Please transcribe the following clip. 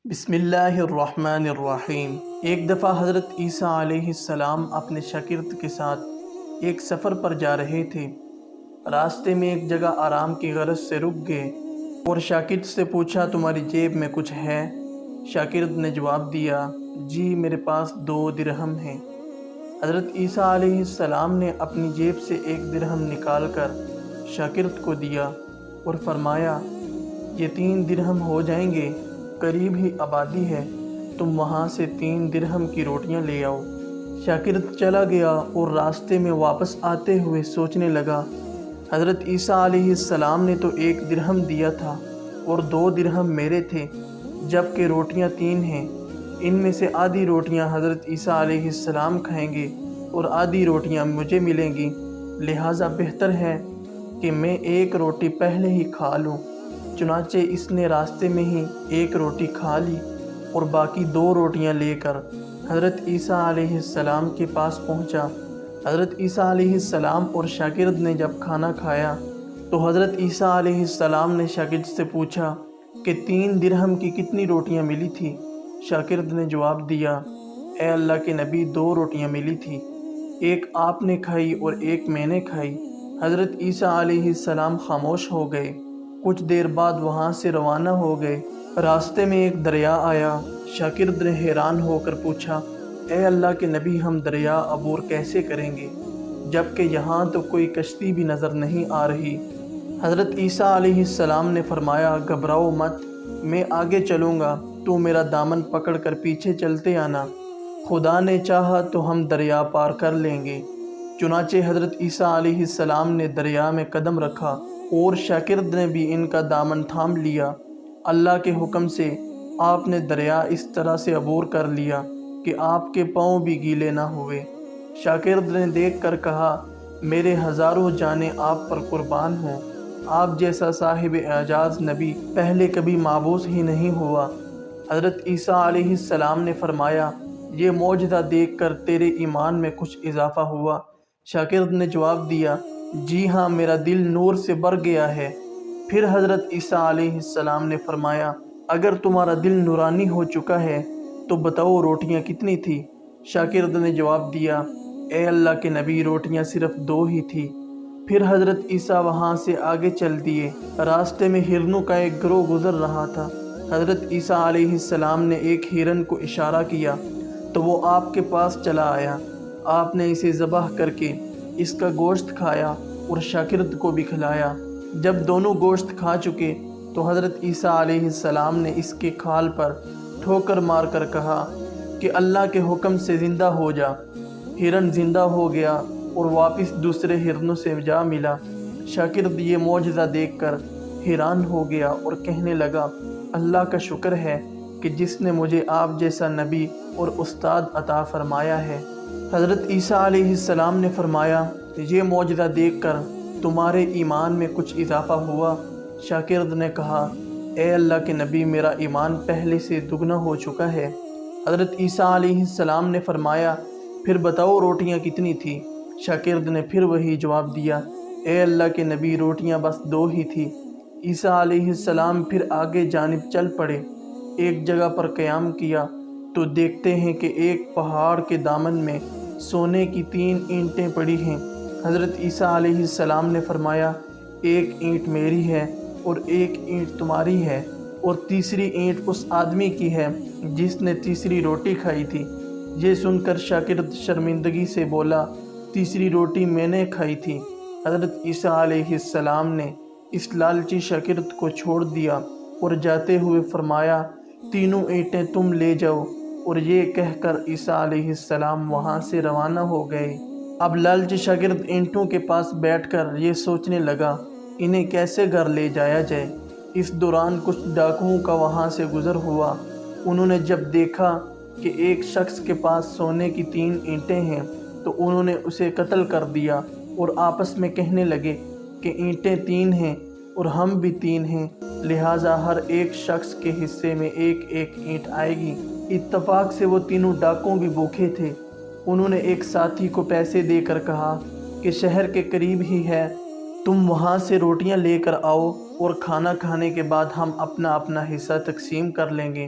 بسم اللہ الرحمن الرحیم۔ ایک دفعہ حضرت عیسیٰ علیہ السلام اپنے شاگرد کے ساتھ ایک سفر پر جا رہے تھے۔ راستے میں ایک جگہ آرام کی غرض سے رک گئے اور شاگرد سے پوچھا، تمہاری جیب میں کچھ ہے؟ شاگرد نے جواب دیا، جی میرے پاس 2 درہم ہیں۔ حضرت عیسیٰ علیہ السلام نے اپنی جیب سے 1 درہم نکال کر شاگرد کو دیا اور فرمایا، یہ 3 درہم ہو جائیں گے، قریب ہی آبادی ہے، تم وہاں سے 3 درہم کی روٹیاں لے آؤ۔ شاگرد چلا گیا اور راستے میں واپس آتے ہوئے سوچنے لگا، حضرت عیسیٰ علیہ السلام نے تو 1 درہم دیا تھا اور 2 درہم میرے تھے، جبکہ روٹیاں 3 ہیں۔ ان میں سے آدھی روٹیاں حضرت عیسیٰ علیہ السلام کھائیں گے اور آدھی روٹیاں مجھے ملیں گی، لہٰذا بہتر ہے کہ میں 1 روٹی پہلے ہی کھا لوں۔ چنانچہ اس نے راستے میں ہی 1 روٹی کھا لی اور باقی 2 روٹیاں لے کر حضرت عیسیٰ علیہ السلام کے پاس پہنچا۔ حضرت عیسیٰ علیہ السلام اور شاگرد نے جب کھانا کھایا تو حضرت عیسیٰ علیہ السلام نے شاگرد سے پوچھا کہ 3 درہم کی کتنی روٹیاں ملی تھی؟ شاگرد نے جواب دیا، اے اللہ کے نبی، 2 روٹیاں ملی تھی، 1 آپ نے کھائی اور 1 میں نے کھائی۔ حضرت عیسیٰ علیہ السلام خاموش ہو گئے۔ کچھ دیر بعد وہاں سے روانہ ہو گئے۔ راستے میں ایک دریا آیا۔ شاگرد نے حیران ہو کر پوچھا، اے اللہ کے نبی، ہم دریا عبور کیسے کریں گے، جبکہ یہاں تو کوئی کشتی بھی نظر نہیں آ رہی؟ حضرت عیسیٰ علیہ السلام نے فرمایا، گھبراؤ مت، میں آگے چلوں گا، تو میرا دامن پکڑ کر پیچھے چلتے آنا، خدا نے چاہا تو ہم دریا پار کر لیں گے۔ چنانچہ حضرت عیسیٰ علیہ السلام نے دریا میں قدم رکھا اور شاگرد نے بھی ان کا دامن تھام لیا۔ اللہ کے حکم سے آپ نے دریا اس طرح سے عبور کر لیا کہ آپ کے پاؤں بھی گیلے نہ ہوئے۔ شاگرد نے دیکھ کر کہا، میرے ہزاروں جانیں آپ پر قربان ہوں، آپ جیسا صاحب اعجاز نبی پہلے کبھی مابعوث ہی نہیں ہوا۔ حضرت عیسیٰ علیہ السلام نے فرمایا، یہ معجزہ دیکھ کر تیرے ایمان میں کچھ اضافہ ہوا؟ شاگرد نے جواب دیا، جی ہاں، میرا دل نور سے بھر گیا ہے۔ پھر حضرت عیسیٰ علیہ السلام نے فرمایا، اگر تمہارا دل نورانی ہو چکا ہے تو بتاؤ روٹیاں کتنی تھی؟ شاگرد نے جواب دیا، اے اللہ کے نبی، روٹیاں صرف 2 ہی تھی۔ پھر حضرت عیسیٰ وہاں سے آگے چل دیے۔ راستے میں ہرنوں کا ایک گروہ گزر رہا تھا۔ حضرت عیسیٰ علیہ السلام نے ایک ہرن کو اشارہ کیا تو وہ آپ کے پاس چلا آیا۔ آپ نے اسے ذبح کر کے اس کا گوشت کھایا اور شاگرد کو بھی کھلایا۔ جب دونوں گوشت کھا چکے تو حضرت عیسیٰ علیہ السلام نے اس کے کھال پر ٹھوکر مار کر کہا کہ اللہ کے حکم سے زندہ ہو جا۔ ہرن زندہ ہو گیا اور واپس دوسرے ہرنوں سے جا ملا۔ شاگرد یہ معجزہ دیکھ کر حیران ہو گیا اور کہنے لگا، اللہ کا شکر ہے کہ جس نے مجھے آپ جیسا نبی اور استاد عطا فرمایا ہے۔ حضرت عیسیٰ علیہ السلام نے فرمایا، یہ معجزہ دیکھ کر تمہارے ایمان میں کچھ اضافہ ہوا؟ شاگرد نے کہا، اے اللہ کے نبی، میرا ایمان پہلے سے دگنا ہو چکا ہے۔ حضرت عیسیٰ علیہ السلام نے فرمایا، پھر بتاؤ روٹیاں کتنی تھی؟ شاگرد نے پھر وہی جواب دیا، اے اللہ کے نبی، روٹیاں بس 2 ہی تھی۔ عیسیٰ علیہ السلام پھر آگے جانب چل پڑے۔ ایک جگہ پر قیام کیا تو دیکھتے ہیں کہ ایک پہاڑ کے دامن میں سونے کی 3 اینٹیں پڑی ہیں۔ حضرت عیسیٰ علیہ السلام نے فرمایا، 1 اینٹ میری ہے اور 1 اینٹ تمہاری ہے اور تیسری اینٹ اس آدمی کی ہے جس نے تیسری روٹی کھائی تھی۔ یہ سن کر شاگرد شرمندگی سے بولا، تیسری روٹی میں نے کھائی تھی۔ حضرت عیسیٰ علیہ السلام نے اس لالچی شاگرد کو چھوڑ دیا اور جاتے ہوئے فرمایا، تینوں اینٹیں تم لے جاؤ، اور یہ کہہ کر عیسیٰ علیہ السلام وہاں سے روانہ ہو گئے۔ اب لالچی شاگرد اینٹوں کے پاس بیٹھ کر یہ سوچنے لگا، انہیں کیسے گھر لے جایا جائے۔ اس دوران کچھ ڈاکوؤں کا وہاں سے گزر ہوا۔ انہوں نے جب دیکھا کہ ایک شخص کے پاس سونے کی 3 اینٹیں ہیں تو انہوں نے اسے قتل کر دیا اور آپس میں کہنے لگے کہ اینٹیں 3 ہیں اور ہم بھی 3 ہیں، لہٰذا ہر ایک شخص کے حصے میں 1 اینٹ آئے گی۔ اتفاق سے وہ تینوں ڈاکو بھی بھوکے تھے۔ انہوں نے ایک ساتھی کو پیسے دے کر کہا کہ شہر کے قریب ہی ہے، تم وہاں سے روٹیاں لے کر آؤ اور کھانا کھانے کے بعد ہم اپنا اپنا حصہ تقسیم کر لیں گے۔